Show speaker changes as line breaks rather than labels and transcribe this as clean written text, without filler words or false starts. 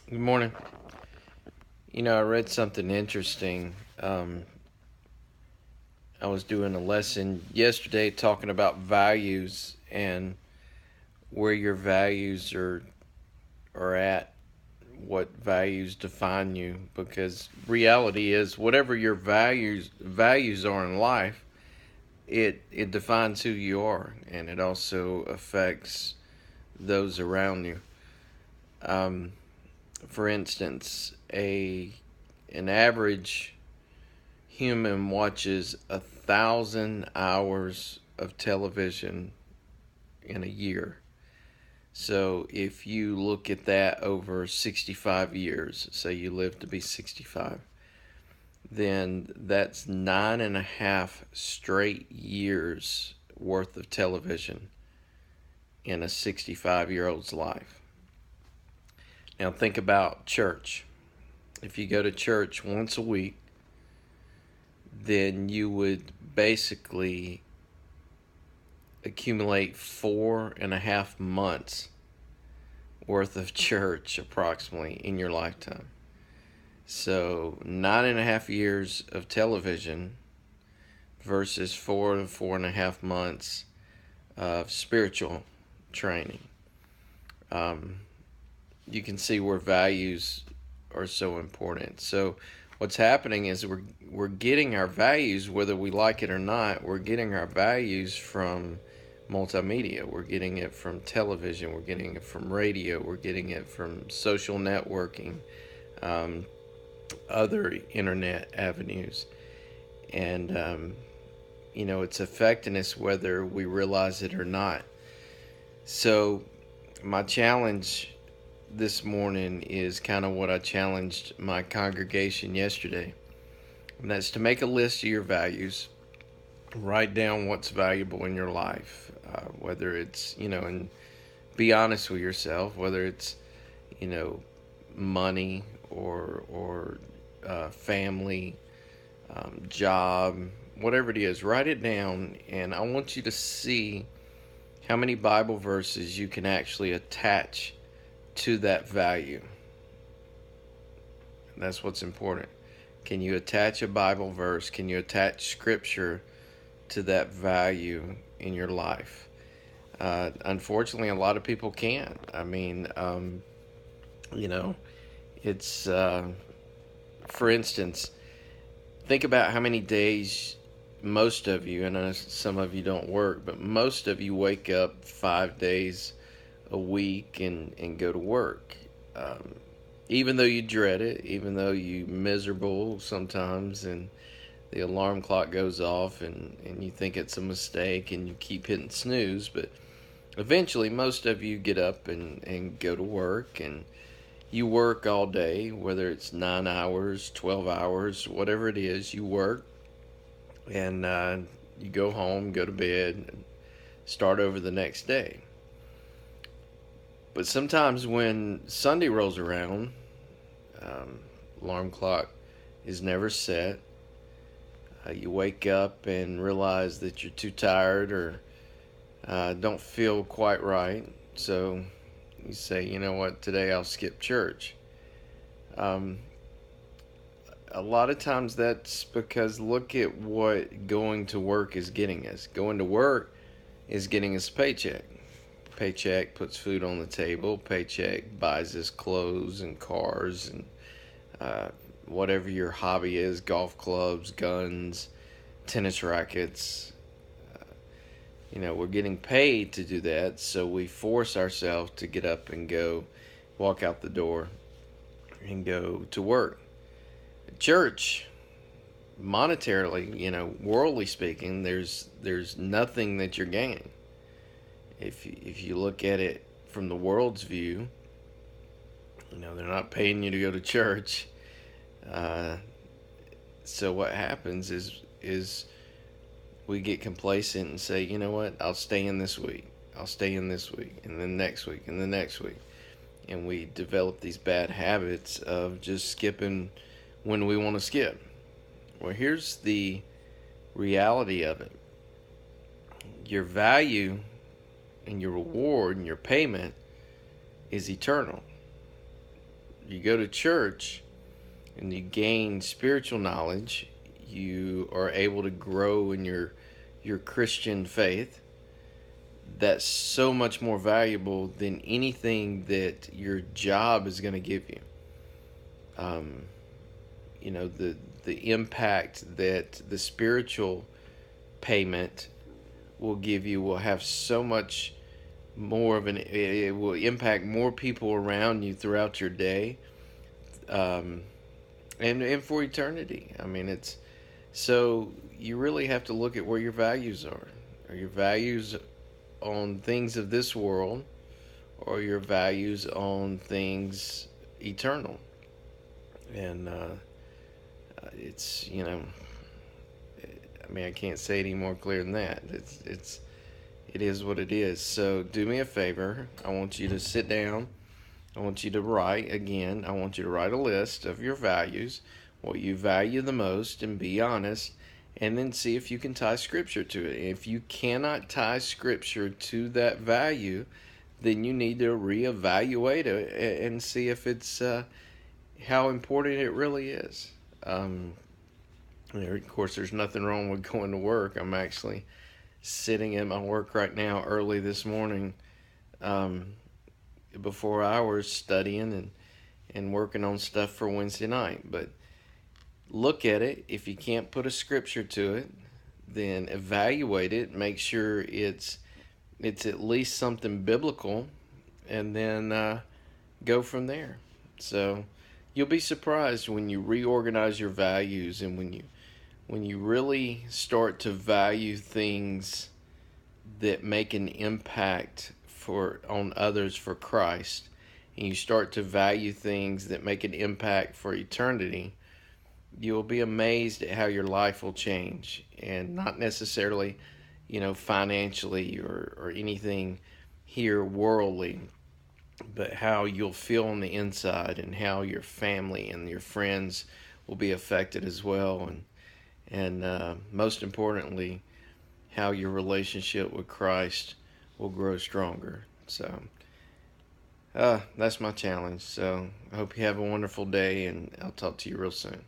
Good morning. I read something interesting. I was doing a lesson yesterday talking about values and where your values are at, what values define you. Because reality is, whatever your values are in life, it defines who you are, and it also affects those around you. Um, for instance, a an average human watches 1,000 hours of television in a year. So if you look at that over 65 years, say you live to be 65, then that's 9.5 straight years worth of television in a 65-year-old's life. Now think about church. If you go to church once a week, then you would basically accumulate 4.5 months worth of church approximately in your lifetime. So 9.5 years of television versus 4 to 4.5 months of spiritual training. Um, you can see where values are so important. So what's happening is we're getting our values, whether we like it or not. We're getting our values from multimedia. We're getting it from television. We're getting it from radio. We're getting it from social networking, um, other internet avenues, and it's affecting us whether we realize it or not. So my challenge this morning is kind of what I challenged my congregation yesterday, and that's to make a list of your values. Write down what's valuable in your life, whether it's, and be honest with yourself, whether it's, you know, money or family, job, whatever it is. Write it down, and I want you to see how many Bible verses you can actually attach to that value. That's what's important. Can you attach a Bible verse? Can you attach scripture to that value in your life? Unfortunately, a lot of people can't. I mean, you know, it's, for instance, think about how many days most of you, and I know some of you don't work, but most of you wake up 5 days a week and go to work. Um, Even though you dread it, even though you miserable sometimes, and the alarm clock goes off and you think it's a mistake and you keep hitting snooze, but eventually most of you get up and go to work, and you work all day, whether it's 9 hours, 12 hours, whatever it is, you work, and you go home, go to bed, and start over the next day. But sometimes when Sunday rolls around, um, alarm clock is never set. You wake up and realize that you're too tired or don't feel quite right. So you say, you know what, today I'll skip church. Um, a lot of times that's because look at what going to work is getting us. Going to work is getting us a paycheck. Paycheck puts food on the table. Paycheck buys us clothes and cars and uh, whatever your hobby is, golf clubs, guns, tennis rackets. We're getting paid to do that, so we force ourselves to get up and go, walk out the door, and go to work. Church, monetarily, worldly speaking, there's nothing that you're gaining. If you look at it from the world's view, they're not paying you to go to church. Uh, so what happens is we get complacent and say, you know what, I'll stay in this week. I'll stay in this week, and then next week, and the next week. And we develop these bad habits of just skipping when we want to skip. Well, here's the reality of it: your value and your reward and your payment is eternal. you go to church and you gain spiritual knowledge, you are able to grow in your Christian faith. That's so much more valuable than anything that your job is going to give you. Um, the impact that the spiritual payment will give you will have so much more of it will impact more people around you throughout your day, um, and for eternity. I mean, it's so you really have to look at where your values are. Are your values on things of this world, or your values on things eternal? And it's I mean, I can't say it any more clear than that. It is what it is. So do me a favor. I want you to sit down. I want you to write again. I want you to write a list of your values, what you value the most, and be honest. And then see if you can tie scripture to it. If you cannot tie scripture to that value, then you need to reevaluate it and see if it's how important it really is. Of course, there's nothing wrong with going to work. I'm actually sitting at my work right now early this morning, um, before hours, studying and working on stuff for Wednesday night. But look at it. If you can't put a scripture to it, then evaluate it. Make sure it's at least something biblical, and then go from there. So you'll be surprised when you reorganize your values, and when you really start to value things that make an impact for on others for Christ, and you start to value things that make an impact for eternity, you'll be amazed at how your life will change. And not necessarily, financially or anything here worldly, but how you'll feel on the inside, and how your family and your friends will be affected as well, and most importantly, how your relationship with Christ will grow stronger. So that's my challenge. So I hope you have a wonderful day, and I'll talk to you real soon.